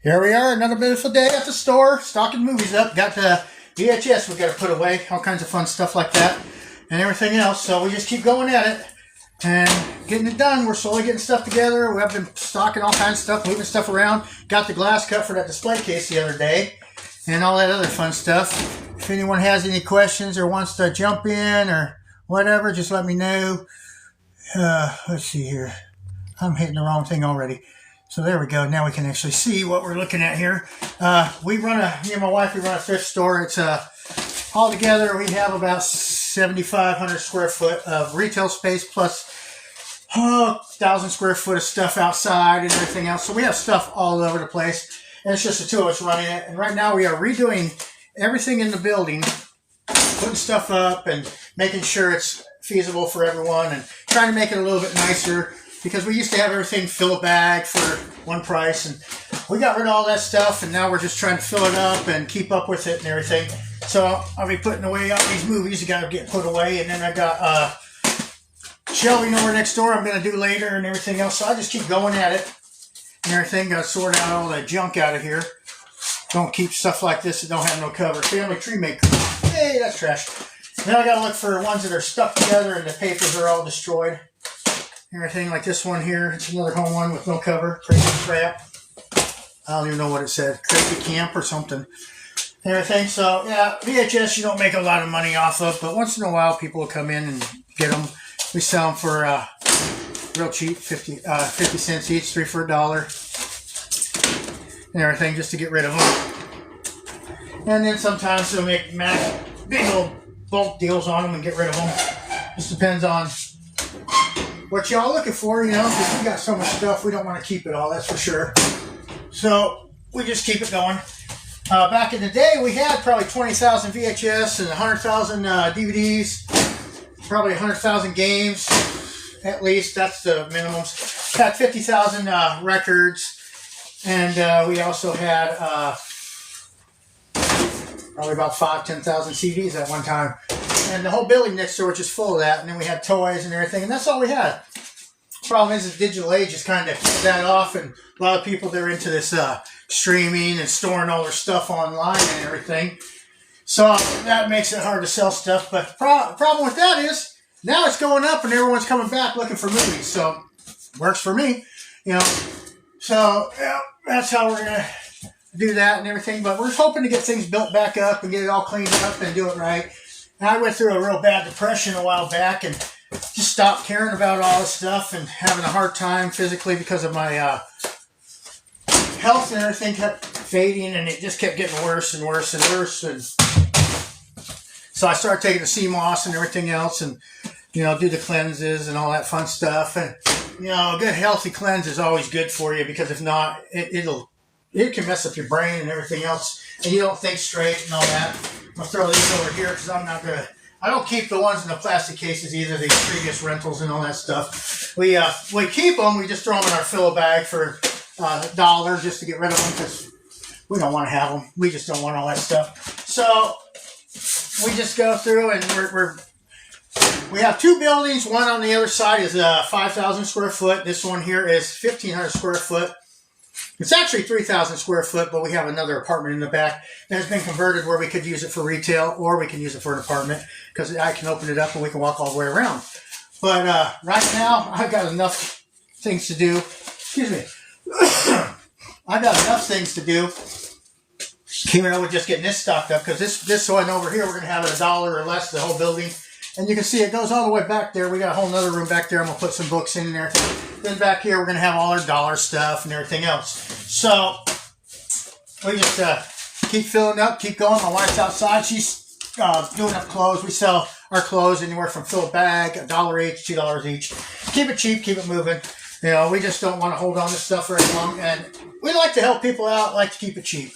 Here we are, another beautiful day at the store, stocking movies up. Got the VHS we got to put away, all kinds of fun stuff like that, and everything else. So we just keep going at it and getting it done. We're slowly getting stuff together. We have been stocking all kinds of stuff, moving stuff around. Got the glass cut for that display case the other day, and all that other fun stuff. If anyone has any questions or wants to jump in or whatever, just let me know. Let's see here. I'm hitting the wrong thing already. So there we go. Now we can actually see what we're looking at here. Me and my wife, we run a thrift store. It's all together, we have about 7,500 square foot of retail space plus 1,000 square foot of stuff outside and everything else. So we have stuff all over the place. And it's just the two of us running it. And right now we are redoing everything in the building, putting stuff up and making sure it's feasible for everyone and trying to make it a little bit nicer. Because we used to have everything fill a bag for one price, and we got rid of all that stuff, and now we're just trying to fill it up and keep up with it and everything. So I'll be putting away all these movies that got to get put away, and then I got shelving over next door I'm going to do later and everything else. So I just keep going at it and everything. Got to sort out all that junk out of here. Don't keep stuff like this that don't have no cover. Family tree maker. Hey, that's trash. Then I got to look for ones that are stuck together and the papers are all destroyed. Everything like this one here. It's another home one with no cover. Crazy crap. I don't even know what it said. Crazy camp or something. Everything. So, yeah, VHS you don't make a lot of money off of, but once in a while people will come in and get them. We sell them for real cheap, 50 cents each, 3 for $1. And everything just to get rid of them. And then sometimes they'll make big old bulk deals on them and get rid of them. Just depends on what y'all looking for, you know, because we got so much stuff, we don't want to keep it all, that's for sure. So we just keep it going. Back in the day, we had probably 20,000 VHS and 100,000 DVDs, probably 100,000 games, at least. That's the minimums. Had 50,000 records, and we also had probably about 10,000 CDs at one time. And the whole building next door was just full of that. And then we had toys and everything. And that's all we had. Problem is, the digital age has kind of killed that off. And a lot of people, they're into this streaming and storing all their stuff online and everything. So that makes it hard to sell stuff. But the problem with that is, now it's going up and everyone's coming back looking for movies. So works for me, you know. So yeah, that's how we're going to do that and everything. But we're hoping to get things built back up and get it all cleaned up and do it right. And I went through a real bad depression a while back and just stopped caring about all this stuff and having a hard time physically because of my health and everything kept fading and it just kept getting worse and worse and worse. And so I started taking the sea moss and everything else and, you know, do the cleanses and all that fun stuff. And, you know, a good healthy cleanse is always good for you because if not, it can mess up your brain and everything else and you don't think straight and all that. I'm going to throw these over here because I don't keep the ones in the plastic cases either, these previous rentals and all that stuff. We keep them, we just throw them in our fill bag for $1 just to get rid of them because we don't want to have them. We just don't want all that stuff. So we just go through and we have two buildings. One on the other side is 5,000 square foot. This one here is 1,500 square foot. It's actually 3,000 square foot, but we have another apartment in the back that has been converted where we could use it for retail or we can use it for an apartment because I can open it up and we can walk all the way around. But right now, I've got enough things to do. Excuse me. I've got enough things to do. Keeping up with just getting this stocked up because this one over here, we're going to have $1 or less the whole building. And you can see it goes all the way back there. We got a whole other room back there. I'm going to put some books in there. Then back here, we're going to have all our dollar stuff and everything else. So we just keep filling up, keep going. My wife's outside. She's doing up clothes. We sell our clothes anywhere from fill a bag, $1 each, $2 each. Keep it cheap, keep it moving. You know, we just don't want to hold on to stuff very long. And we like to help people out, like to keep it cheap.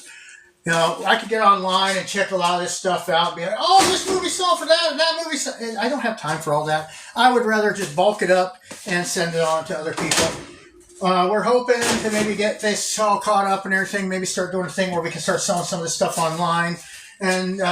You know, I could get online and check a lot of this stuff out and be like, oh, this movie sold for that and that movie sold. I don't have time for all that. I would rather just bulk it up and send it on to other people. We're hoping to maybe get this all caught up and everything, maybe start doing a thing where we can start selling some of this stuff online. And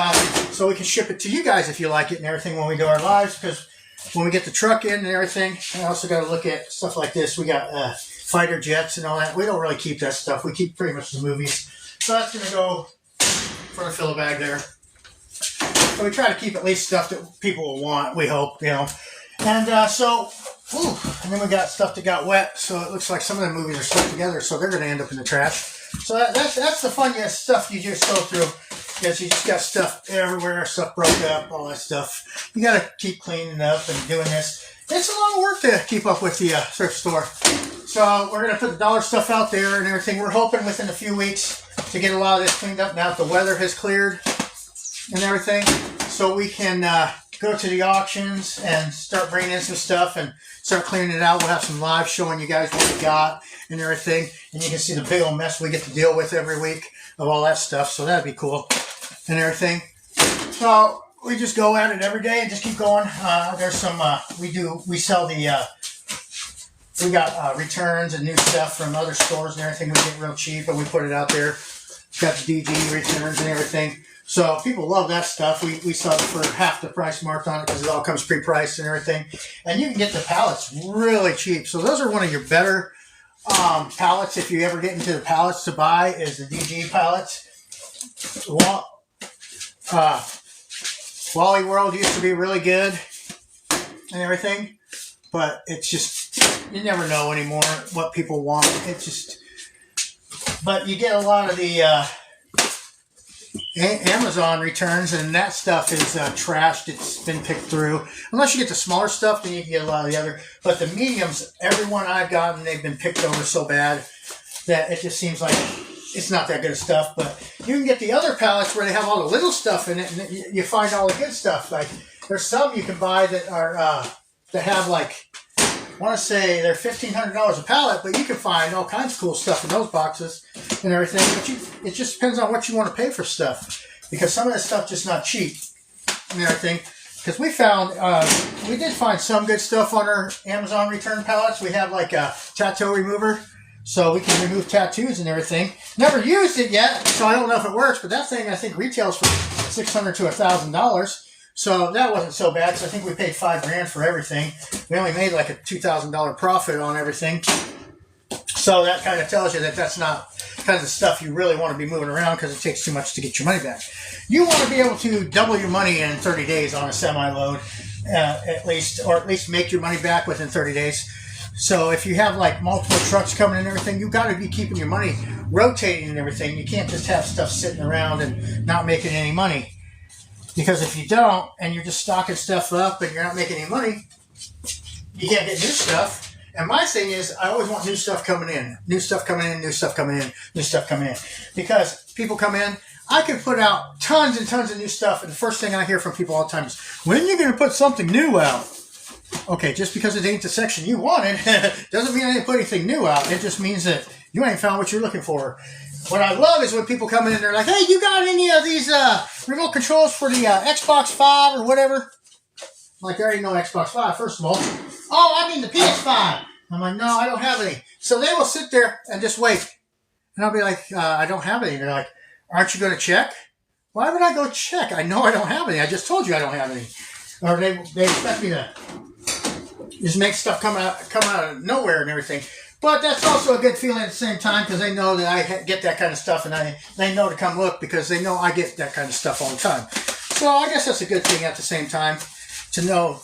so we can ship it to you guys if you like it and everything when we do our lives. Because when we get the truck in and everything, I also got to look at stuff like this. We got fighter jets and all that. We don't really keep that stuff. We keep pretty much the movies. So that's going to go for the filler bag there. So we try to keep at least stuff that people will want, we hope, you know. And and then we got stuff that got wet, so it looks like some of the movies are stuck together, so they're going to end up in the trash. So that's the funniest stuff you just go through, because you just got stuff everywhere, stuff broke up, all that stuff. You got to keep cleaning up and doing this. It's a lot of work to keep up with the thrift store. So we're going to put the dollar stuff out there and everything. We're hoping within a few weeks to get a lot of this cleaned up now that the weather has cleared and everything, so we can go to the auctions and start bringing in some stuff and start cleaning it out. We'll have some live showing you guys what we got and everything, and you can see the big old mess we get to deal with every week of all that stuff, so that'd be cool and everything. So we just go at it every day and just keep going. There's some we sell the we got returns and new stuff from other stores and everything. We get real cheap and we put it out there. Got the DG returns and everything. So people love that stuff. We sell it for half the price marked on it because it all comes pre-priced and everything. And you can get the pallets really cheap. So those are one of your better pallets if you ever get into the pallets to buy, is the DG pallets. Wally World used to be really good and everything, but it's just, you never know anymore what people want. It's just, but you get a lot of the Amazon returns, and that stuff is trashed. It's been picked through. Unless you get the smaller stuff, then you can get a lot of the other. But the mediums, every one I've gotten, they've been picked over so bad that it just seems like it's not that good of stuff. But you can get the other pallets where they have all the little stuff in it, and you find all the good stuff. Like there's some you can buy that are that have like, I want to say they're $1,500 a pallet, but you can find all kinds of cool stuff in those boxes and everything. But it just depends on what you want to pay for stuff, because some of this stuff just not cheap and everything. Because we found, we did find some good stuff on our Amazon return pallets. We have like a tattoo remover, so we can remove tattoos and everything. Never used it yet, so I don't know if it works, but that thing I think retails for $600 to $1,000. So that wasn't so bad, because I think we paid $5,000 for everything. We only made like a $2,000 profit on everything. So that kind of tells you that that's not kind of the stuff you really want to be moving around, because it takes too much to get your money back. You want to be able to double your money in 30 days on a semi-load, at least, or at least make your money back within 30 days. So if you have like multiple trucks coming and everything, you've got to be keeping your money rotating and everything. You can't just have stuff sitting around and not making any money. Because if you don't, and you're just stocking stuff up and you're not making any money, you can't get new stuff. And my thing is, I always want new stuff coming in. New stuff coming in, new stuff coming in, new stuff coming in. Because people come in, I can put out tons and tons of new stuff, and the first thing I hear from people all the time is, when are you going to put something new out? Okay, just because it ain't the section you wanted, doesn't mean I didn't put anything new out. It just means that you ain't found what you're looking for. What I love is when people come in and they're like, hey, you got any of these remote controls for the Xbox 5 or whatever? I'm like, there already know Xbox 5, first of all. Oh, I mean the PS5. I'm like, no, I don't have any. So they will sit there and just wait. And I'll be like, I don't have any. And they're like, aren't you going to check? Why would I go check? I know I don't have any. I just told you I don't have any. Or they expect me to just make stuff come out of nowhere and everything. But that's also a good feeling at the same time, because they know that I get that kind of stuff, and they know to come look, because they know I get that kind of stuff all the time. So I guess that's a good thing at the same time, to know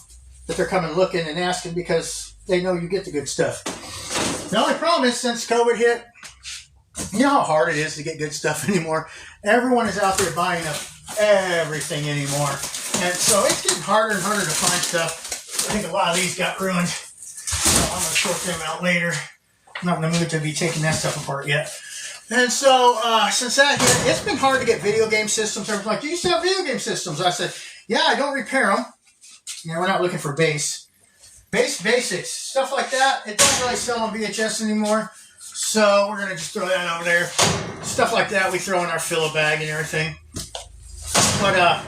that they're coming looking and asking, because they know you get the good stuff. The only problem is, since COVID hit, you know how hard it is to get good stuff anymore. Everyone is out there buying up everything anymore. And so it's getting harder and harder to find stuff. I think a lot of these got ruined. So I'm going to sort them out later. I'm not in the mood to be taking that stuff apart yet. And so, since that hit, it's been hard to get video game systems. Everyone's like, do you still have video game systems? I said, yeah, I don't repair them. You know, we're not looking for basics. Stuff like that, it don't really sell on VHS anymore. So we're going to just throw that over there. Stuff like that we throw in our filler bag and everything. But,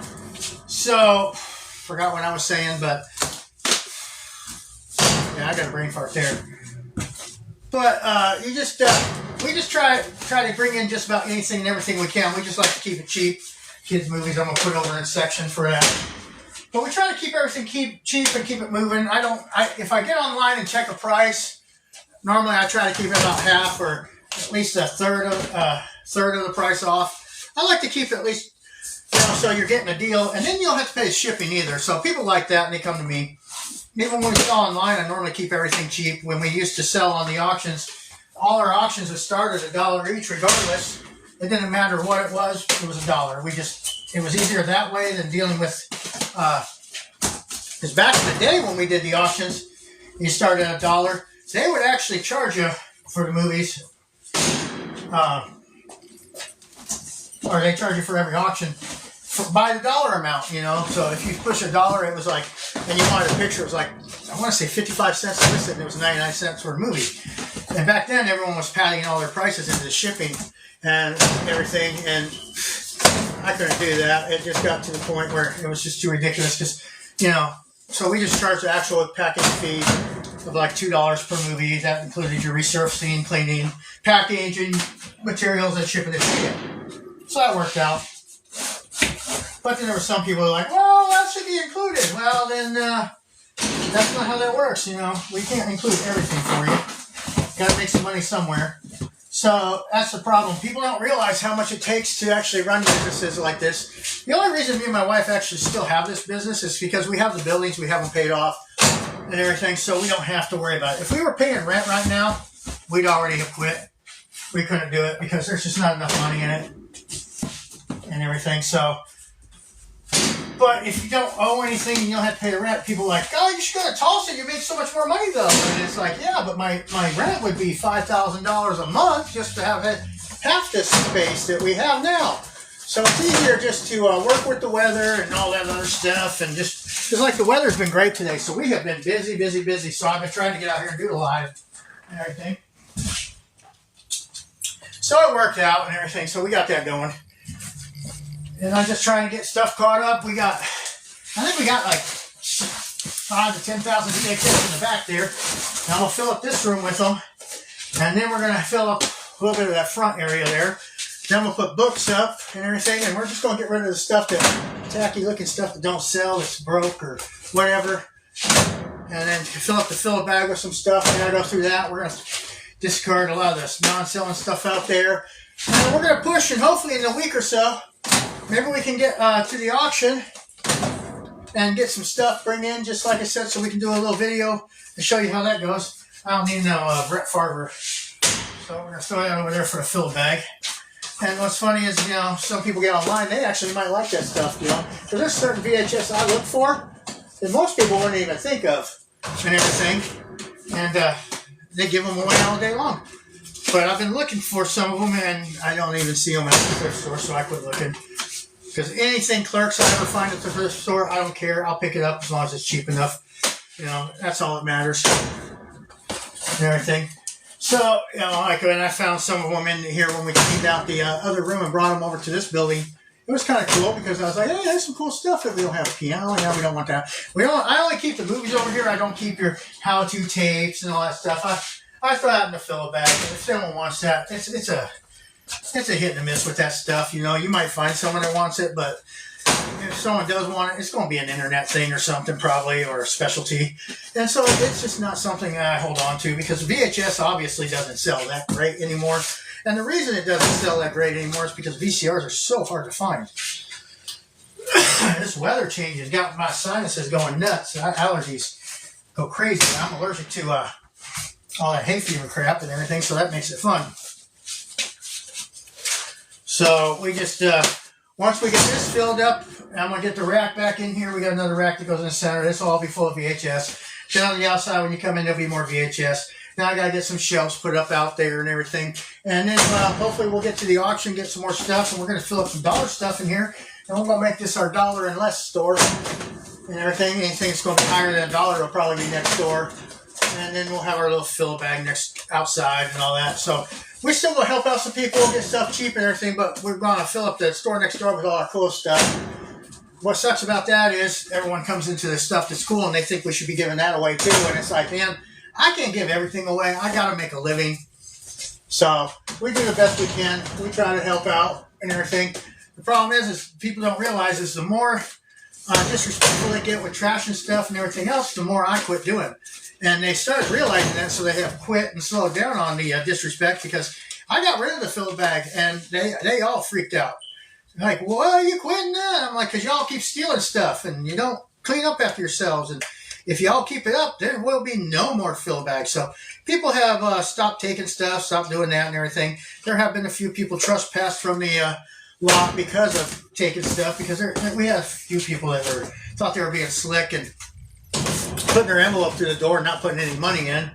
so, forgot what I was saying, but, yeah, I got a brain fart there. But we just try to bring in just about anything and everything we can. We just like to keep it cheap. Kids' movies, I'm going to put over in a section for that. But we try to keep everything cheap and keep it moving. If I get online and check a price, normally I try to keep it about half or at least a third of the price off. I like to keep it at least, so you're getting a deal, and then you don't have to pay shipping either. So people like that, and they come to me. Even when we sell online, I normally keep everything cheap. When we used to sell on the auctions, all our auctions would start at $1 each, regardless. It didn't matter what it was $1. It was easier that way than dealing with, because back in the day when we did the auctions, you started at $1. They would actually charge you for the movies, or they charge you for every auction by the dollar amount, So if you push $1, it was like, and you wanted a picture, it was like, I want to say 55 cents to list it, and it was 99 cents for a movie. And back then, everyone was padding all their prices into the shipping and everything, and I couldn't do that. It just got to the point where it was just too ridiculous, because, so we just charged the actual package fee of like $2 per movie. That included your resurfacing, cleaning, packaging, materials, and shipping it to you. So that worked out. But then there were some people who were like, well, that should be included. Well, then that's not how that works, We can't include everything for you. Got to make some money somewhere. So that's the problem. People don't realize how much it takes to actually run businesses like this. The only reason me and my wife actually still have this business is because we have the buildings, we have them paid off and everything, so we don't have to worry about it. If we were paying rent right now, we'd already have quit. We couldn't do it because there's just not enough money in it and everything. So, but if you don't owe anything and you don't have to pay the rent, people are like, oh, you should go to Tulsa, you make so much more money though. And it's like, yeah, but my rent would be $5,000 a month just to have half this space that we have now. So it's easier just to work with the weather and all that other stuff, and just, because like the weather's been great today, so we have been busy, so I've been trying to get out here and do the live and everything. So it worked out and everything, so we got that going. And I'm just trying to get stuff caught up. I think we got like 5,000 to 10,000 VHS in the back there. And I'm going to fill up this room with them. And then we're going to fill up a little bit of that front area there. Then we'll put books up and everything. And we're just going to get rid of the stuff tacky looking stuff that don't sell, that's broke or whatever. And then fill up the filler bag with some stuff. And I go through that. We're going to discard a lot of this non-selling stuff out there. And we're going to push, and hopefully in a week or so, maybe we can get to the auction and get some stuff, bring in, just like I said, so we can do a little video and show you how that goes. I don't need no Brett Favre. So we're going to throw that over there for a fill bag. And what's funny is, some people get online, they actually might like that stuff, Because there's certain VHS I look for that most people wouldn't even think of and everything. And they give them away all day long. But I've been looking for some of them, and I don't even see them at the thrift store, so I quit looking. Because anything Clerks I ever find at the thrift store, I don't care. I'll pick it up as long as it's cheap enough. That's all that matters. And everything. So, like when I found some of them in here when we cleaned out the other room and brought them over to this building, it was kind of cool because I was like, hey, there's some cool stuff that we don't have a piano. Yeah, we don't want that. I only keep the movies over here. I don't keep your how-to tapes and all that stuff. I throw that in the filler bag. If someone wants that, it's a hit and miss with that stuff. You might find someone that wants it, but if someone does want it, it's going to be an internet thing or something probably, or a specialty. And so it's just not something that I hold on to, because VHS obviously doesn't sell that great anymore. And the reason it doesn't sell that great anymore is because VCRs are so hard to find. This weather change has got my sinuses going nuts. Allergies go crazy. I'm allergic to all that hay fever crap and everything, so that makes it fun. So we just, once we get this filled up, I'm going to get the rack back in here. We got another rack that goes in the center. This will all be full of VHS. Then on the outside, when you come in, there'll be more VHS. Now I got to get some shelves put up out there and everything. And then hopefully we'll get to the auction, get some more stuff, and we're going to fill up some dollar stuff in here. And we're going to make this our dollar and less store and everything. Anything that's going to be higher than $1 will probably be next door. And then we'll have our little fill bag next outside and all that. So we still will help out some people, get stuff cheap and everything, but we're going to fill up the store next door with all our cool stuff. What sucks about that is everyone comes into this stuff that's cool and they think we should be giving that away too. And it's like, man, I can't give everything away. I got to make a living. So we do the best we can. We try to help out and everything. The problem is people don't realize is the more disrespectful they get with trash and stuff and everything else, the more I quit doing. And they started realizing that, so they have quit and slowed down on the disrespect, because I got rid of the filled bag, and they all freaked out. Like, why are you quitting that? I'm like, because y'all keep stealing stuff, and you don't clean up after yourselves. And if y'all keep it up, there will be no more fill bags. So people have stopped taking stuff, stopped doing that and everything. There have been a few people trespassed from the lot because of taking stuff, because we had a few people that thought they were being slick and putting their envelope through the door and not putting any money in,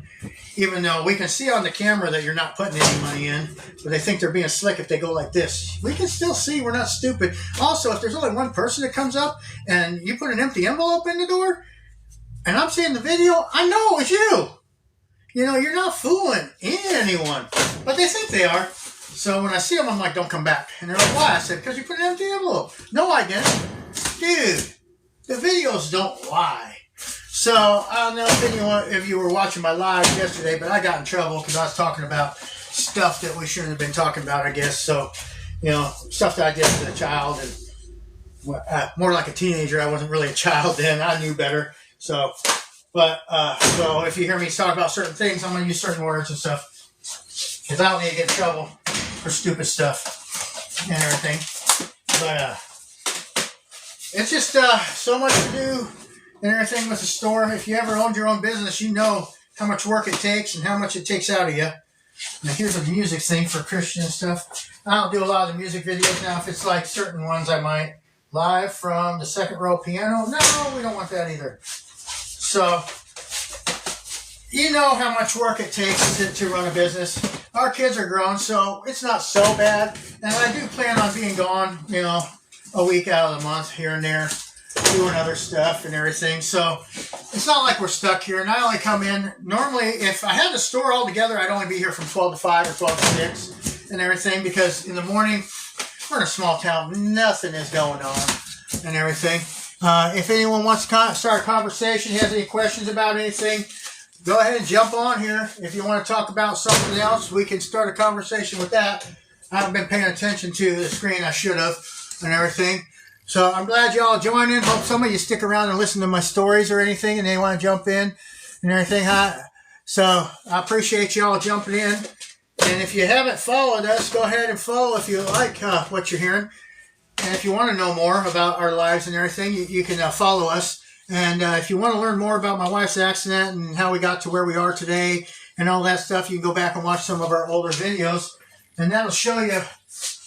even though we can see on the camera that you're not putting any money in, but they think they're being slick if they go like this. We can still see we're not stupid. Also, if there's only one person that comes up and you put an empty envelope in the door, and I'm seeing the video, I know it's you. You know, you're not fooling anyone. But they think they are. So when I see them, I'm like, don't come back. And they're like, why? I said, because you put an empty envelope. No, I didn't. Dude, the videos don't lie. So I don't know if you were watching my live yesterday, but I got in trouble because I was talking about stuff that we shouldn't have been talking about, I guess. So, you know, stuff that I did as a child, and more like a teenager. I wasn't really a child then. I knew better. So, so if you hear me talk about certain things, I'm going to use certain words and stuff, because I don't need to get in trouble for stupid stuff and everything. But it's just so much to do and everything with the store. If you ever owned your own business, you know how much work it takes and how much it takes out of you. Now here's a music thing for Christian stuff. I don't do a lot of the music videos now. If it's like certain ones, I might. Live from the second row piano. No, we don't want that either. So, you know how much work it takes to run a business. Our kids are grown, so it's not so bad. And I do plan on being gone, you know, a week out of the month here and there, doing other stuff and everything. So it's not like we're stuck here. And I only come in, normally, if I had the store all together, I'd only be here from 12 to 5 or 12 to 6 and everything, because in the morning, we're in a small town, nothing is going on and everything. If anyone wants to start a conversation, has any questions about anything, go ahead and jump on here. If you want to talk about something else, we can start a conversation with that. I haven't been paying attention to the screen. I should have and everything. So I'm glad y'all joined in. Hope some of you stick around and listen to my stories or anything, and they want to jump in and everything. So I appreciate y'all jumping in. And if you haven't followed us, go ahead and follow if you like what you're hearing. And if you want to know more about our lives and everything, you can follow us. And if you want to learn more about my wife's accident and how we got to where we are today and all that stuff, you can go back and watch some of our older videos. And that'll show you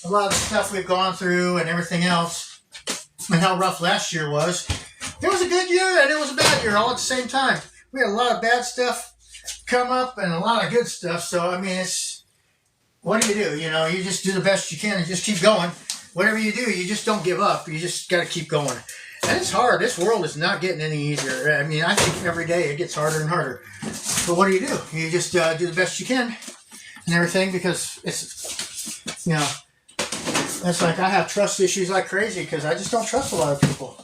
a lot of the stuff we've gone through and everything else, and how rough last year was. It was a good year and it was a bad year all at the same time. We had a lot of bad stuff come up and a lot of good stuff. So, I mean, what do? You know, you just do the best you can and just keep going. Whatever you do, you just don't give up. You just got to keep going. And it's hard. This world is not getting any easier. I mean, I think every day it gets harder and harder. But what do? You just do the best you can and everything, because it's, you know, it's like I have trust issues like crazy because I just don't trust a lot of people.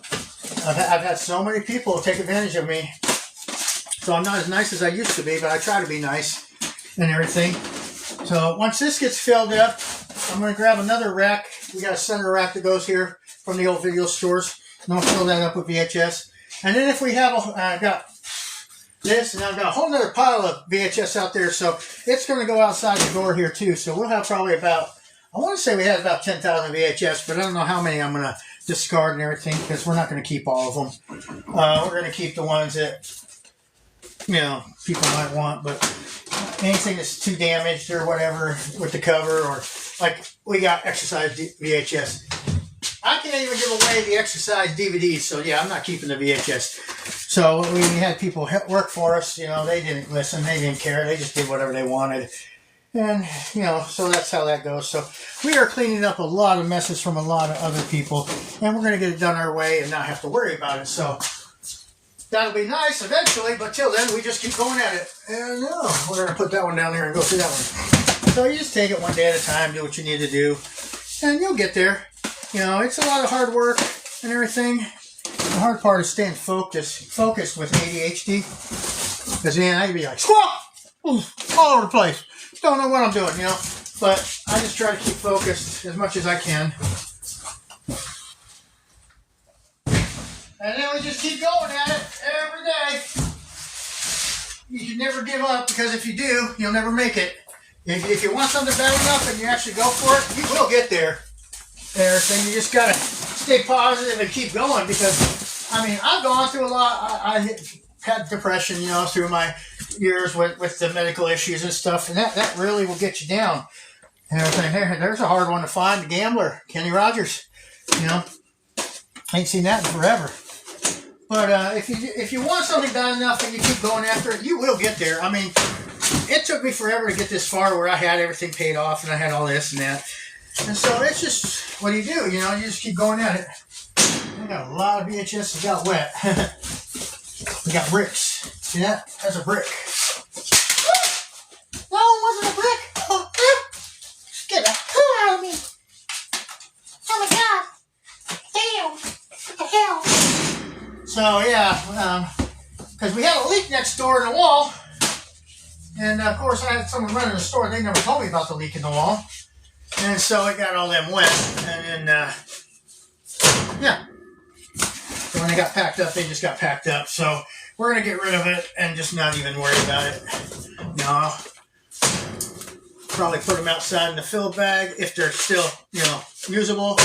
I've had so many people take advantage of me. So I'm not as nice as I used to be, but I try to be nice and everything. So once this gets filled up, I'm going to grab another rack. We got a center rack that goes here from the old video stores. And I'll fill that up with VHS. And then if we have, I've got this, and I've got a whole other pile of VHS out there. So it's going to go outside the door here too. So we'll have probably about, I want to say we had about 10,000 VHS, but I don't know how many I'm going to discard and everything, because we're not going to keep all of them. We're going to keep the ones that, you know, people might want, but anything that's too damaged or whatever with the cover, or like we got exercise VHS. I can't even give away the exercise DVDs, so yeah, I'm not keeping the VHS. So we had people work for us, you know, they didn't listen, they didn't care, they just did whatever they wanted. And, you know, so that's how that goes. So we are cleaning up a lot of messes from a lot of other people, and we're going to get it done our way and not have to worry about it. So that'll be nice eventually, but till then, we just keep going at it. And we're going to put that one down there and go through that one. So you just take it one day at a time, do what you need to do, and you'll get there. You know, it's a lot of hard work and everything. The hard part is staying focused with ADHD. Because, man, I can be like, squawk! All over the place. Don't know what I'm doing, you know. But I just try to keep focused as much as I can. And then we just keep going at it every day. you can never give up, because if you do, you'll never make it. If you want something bad enough and you actually go for it, you will get there. Everything, you just gotta stay positive and keep going, because I mean, I've gone through a lot. I had depression, through my years with the medical issues and stuff, and that really will get you down. And everything. There's a hard one to find. The gambler, Kenny Rogers. Ain't seen that in forever. But if you want something bad enough and you keep going after it, you will get there. I mean, it took me forever to get this far where I had everything paid off and I had all this and that. And so it's just, what do? You just keep going at it. I got a lot of VHS that got wet. We got bricks. See that? That's a brick. No, it wasn't a brick. Just get the hell out of me. Oh my God. Damn. What the hell? So yeah, because we had a leak next door in the wall. And of course I had someone running the store. They never told me about the leak in the wall. And so it got all them wet. And then, yeah. So when they got packed up, they just got packed up. So we're going to get rid of it and just not even worry about it. No. Probably put them outside in the fill bag if they're still, usable.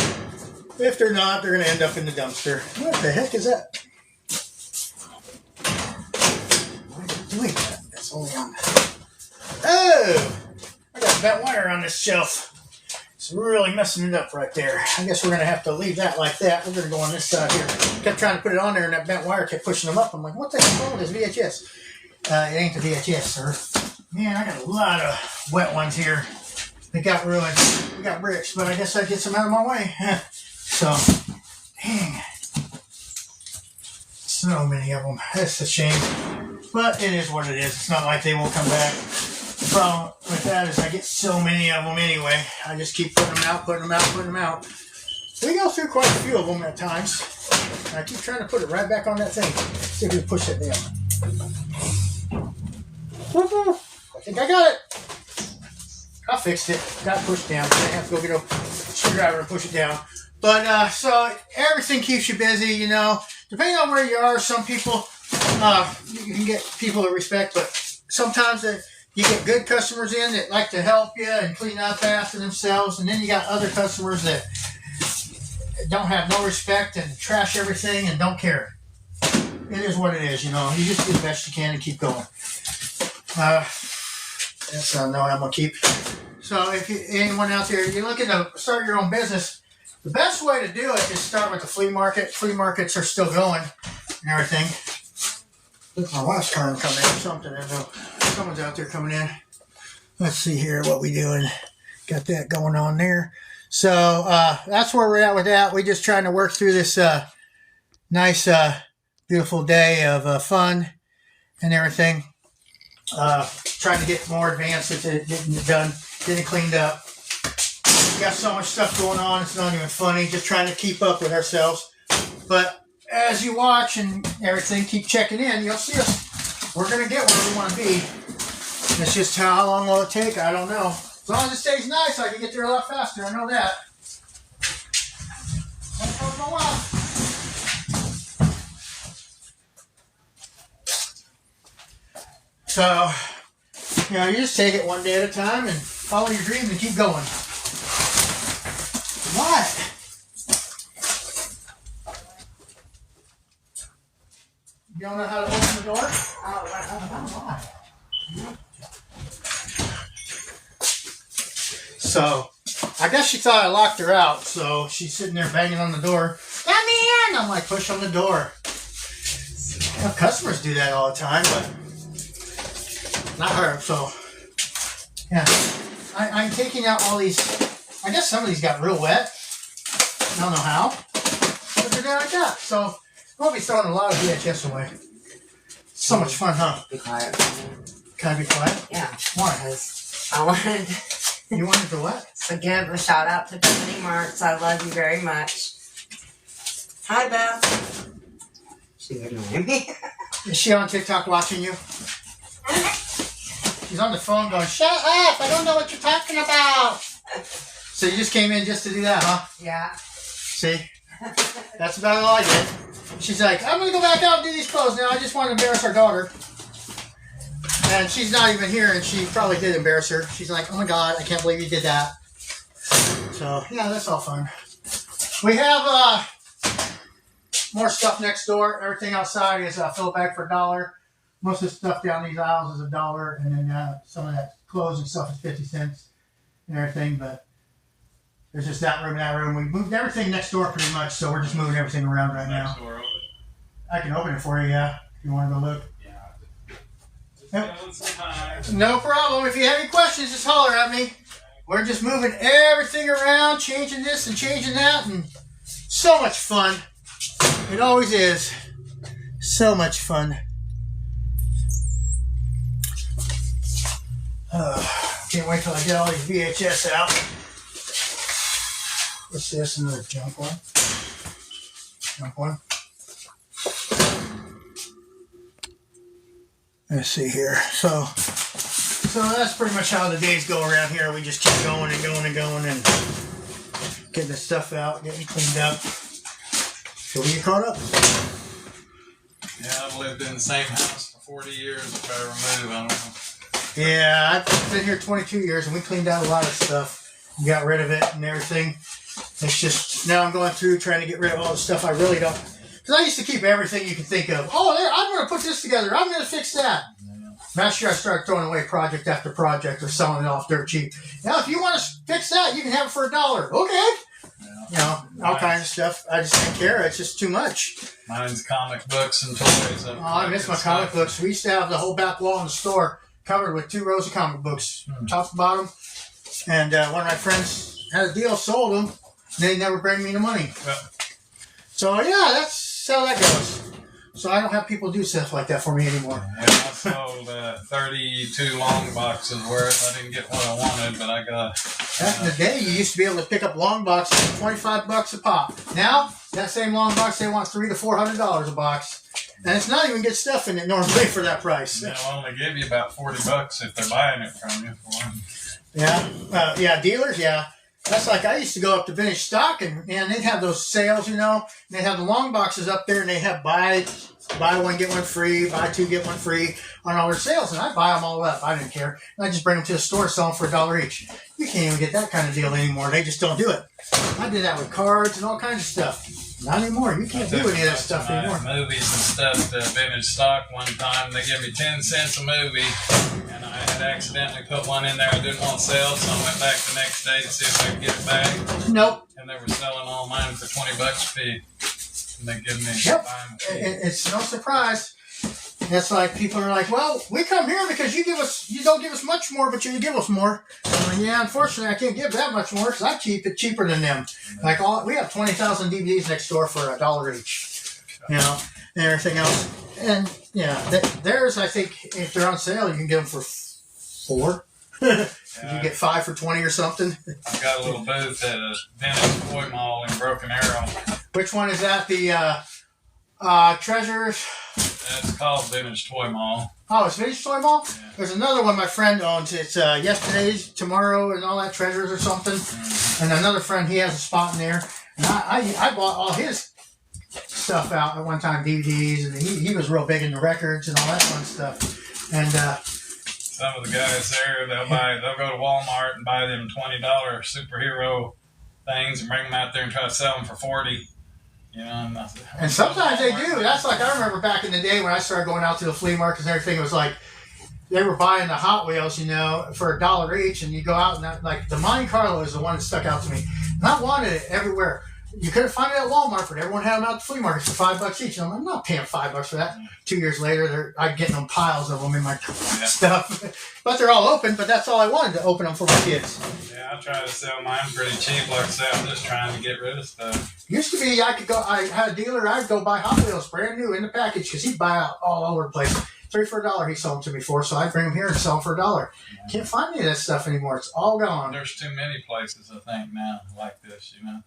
If they're not, they're going to end up in the dumpster. What the heck is that? Why are you doing that? That's only on. Oh! I got bent wire on this shelf. It's really messing it up right there. I guess we're going to have to leave that like that. We're going to go on this side here. Kept trying to put it on there, and that bent wire kept pushing them up. I'm like, what the heck wrong with this VHS? It ain't the VHS, sir. Man, I got a lot of wet ones here. They got ruined. We got bricks, but I guess I get some out of my way. So, dang. So many of them. That's a shame. But it is what it is. It's not like they won't come back. The problem with that is I get so many of them anyway. I just keep putting them out. We go through quite a few of them at times. And I keep trying to put it right back on that thing. See if we can push it down. I think I got it. I fixed it. Got pushed down. I have to go get a screwdriver and push it down. But, so everything keeps you busy, Depending on where you are, some people, you can get people to respect, but sometimes you get good customers in that like to help you and clean up after themselves, and then you got other customers that don't have no respect and trash everything and don't care. It is what it is, You just do the best you can and keep going. That's no, I'm going to keep. So if anyone out there, you're looking to start your own business, the best way to do it is start with the flea market. Flea markets are still going and everything. Look, my wife's trying to come in or something. I know someone's out there coming in. Let's see here what we doing. Got that going on there. So that's where we're at with that. We're just trying to work through this nice, beautiful day of fun and everything. Trying to get more advanced with it, getting it done, getting it cleaned up. We got so much stuff going on, it's not even funny. Just trying to keep up with ourselves. But as you watch and everything, keep checking in, you'll see us. We're going to get where we want to be. It's just how long will it take? I don't know. As long as it stays nice, I can get there a lot faster. I know that. That's going to go well. So, you just take it one day at a time and follow your dreams and keep going. What? You don't know how to open the door? Oh, so, I guess she thought I locked her out, so she's sitting there banging on the door. Let me in! I'm like, push on the door. Customers do that all the time, but not her, so yeah. I'm taking out all these. I guess some of these got real wet. I don't know how, but they're there like that. So we'll be throwing a lot of VHS away. So much fun, huh? Be quiet. Can I be quiet? Yeah. Why? Because I wanted You wanted to what? to give a shout out to Bethany Marks. I love you very much. Hi, Beth. She ignored me. Is she on TikTok watching you? She's on the phone going, shut up, I don't know what you're talking about. So you just came in just to do that, huh? Yeah. See? That's about all I did. She's like, I'm going to go back out and do these clothes now. I just want to embarrass our daughter. And she's not even here, and she probably did embarrass her. She's like, oh my God, I can't believe you did that. So, yeah, that's all fun. We have more stuff next door. Everything outside is filled back for $1. Most of the stuff down these aisles is $1, and then some of that clothes and stuff is 50 cents and everything. But there's just that room and that room. We moved everything next door pretty much, so we're just moving everything around right now. Next door open. I can open it for you, yeah, if you want to go look. Yeah. No problem. If you have any questions, just holler at me. We're just moving everything around, changing this and changing that, and so much fun. It always is. So much fun. Can't wait till I get all these VHS out. What's this? Another junk one? Junk one? Let's see here. So that's pretty much how the days go around here. We just keep going and going and going and getting the stuff out, getting cleaned up. So we get caught up. Yeah, I've lived in the same house for 40 years. If I ever move, I don't know. Yeah, I've been here 22 years, and we cleaned out a lot of stuff. Got rid of it and everything. It's just, now I'm going through trying to get rid of all the stuff I really don't. Because I used to keep everything you can think of. Oh, there, I'm going to put this together. I'm going to fix that. Last year I started throwing away project after project or selling it off dirt cheap. Now, if you want to fix that, you can have it for $1. Okay. You know, all kinds of stuff. I just don't care. It's just too much. Mine's comic books and toys. Oh, I miss my comic books. We used to have the whole back wall in the store covered with 2 rows of comic books, top to bottom. And one of my friends had a deal, sold them. They never bring me the money. Yep. So, yeah, that's how that goes. So I don't have people do stuff like that for me anymore. Yeah, I sold 32 long boxes worth. I didn't get what I wanted, but I got... Back in the day, you used to be able to pick up long boxes for $25 a pop. Now, that same long box, they want $300 to $400 a box. And it's not even good stuff in it normally for that price. They'll only give you about $40 if they're buying it from you for one. Yeah, yeah, dealers, yeah. That's like I used to go up to Vintage Stock and they'd have those sales, you know. They'd have the long boxes up there and they have buy one, get one free, buy 2, get one free on all their sales. And I'd buy them all up. I didn't care. And I'd just bring them to the store, sell them for $1 each. You can't even get that kind of deal anymore. They just don't do it. I did that with cards and all kinds of stuff. Not anymore. You can't do any of that stuff anymore. Movies and stuff to Vintage Stock one time. They give me 10 cents a movie. And I had accidentally put one in there I didn't want to sell, so I went back the next day to see if I could get it back. Nope. And they were selling all mine for $20 a piece. And they give me Yep. It's no surprise. It's like people are like, well, we come here because you don't give us much more, but you give us more. Yeah, unfortunately, I can't give that much more because I keep it cheaper than them. Like we have 20,000 DVDs next door for $1 each, you know, and everything else. And yeah, theirs, I think, if they're on sale, you can get them for $4. You get 5 for $20 or something. I've got a little booth at a Vintage Toy Mall in Broken Arrow. Which one is that? The Treasures? That's called Vintage Toy Mall. Oh, it's Vintage Toy Mall? Yeah. There's another one my friend owns. It's Yesterday's, Tomorrow, and all that Treasures or something. Mm-hmm. And another friend, he has a spot in there. And I bought all his stuff out at one time, DVDs, and he was real big into records and all that fun stuff. And some of the guys there, they'll go to Walmart and buy them $20 superhero things and bring them out there and try to sell them for $40. You know, and sometimes they do. That's like I remember back in the day when I started going out to the flea markets and everything. It was like they were buying the Hot Wheels, you know, for $1 each, and you go out and like the Monte Carlo is the one that stuck out to me. And I wanted it everywhere. You couldn't find it at Walmart, but everyone had them out at the flea markets for $5 each. And I'm not paying $5 for that. 2 years later, I'm getting them piles of them in my stuff. But they're all open. But that's all I wanted, to open them for my kids. Yeah, I try to sell mine pretty cheap. Like I said, I'm just trying to get rid of stuff. Used to be I had a dealer. I'd go buy Hot Wheels brand new in the package because he'd buy out all over the place. 3 for $1 he sold them to me for, so I'd bring them here and sell them for $1. Can't find any of that stuff anymore. It's all gone. There's too many places, I think, now like this, you know.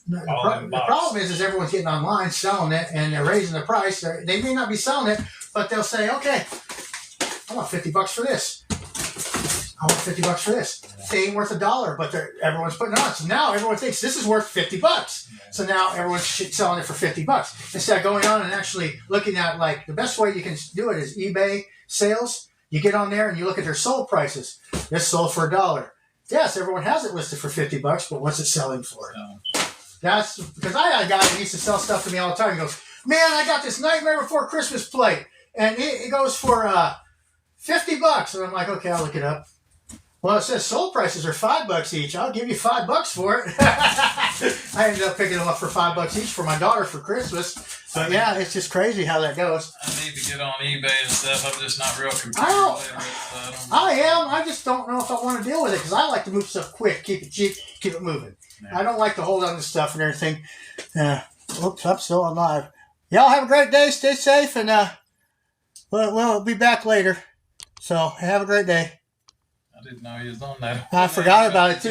The problem is everyone's getting online, selling it, and they're raising the price. They may not be selling it, but they'll say, okay, I want $50 for this. I want $50 for this. They ain't worth $1, but everyone's putting it on. So now everyone thinks this is worth $50. So now everyone's selling it for $50. Instead of going on and actually looking at, like, the best way you can do it is eBay sales. You get on there and you look at their sold prices. It's sold for $1. Yes, everyone has it listed for $50, but what's it selling for? No. That's because I had a guy that used to sell stuff to me all the time. He goes, man, I got this Nightmare Before Christmas plate, and it goes for $50. And I'm like, okay, I'll look it up. Well, it says sold prices are $5 each. I'll give you $5 for it. I ended up picking them up for $5 each for my daughter for Christmas. But yeah, it's just crazy how that goes. I need to get on eBay and stuff. I'm just not real computer I literate, so I don't I am. I just don't know if I want to deal with it because I like to move stuff quick, keep it cheap, keep it moving. Yeah. I don't like to hold on to stuff and everything. Oops, I'm still alive. Y'all have a great day. Stay safe, and we'll be back later. So have a great day. I didn't know he was on that. I forgot about it too.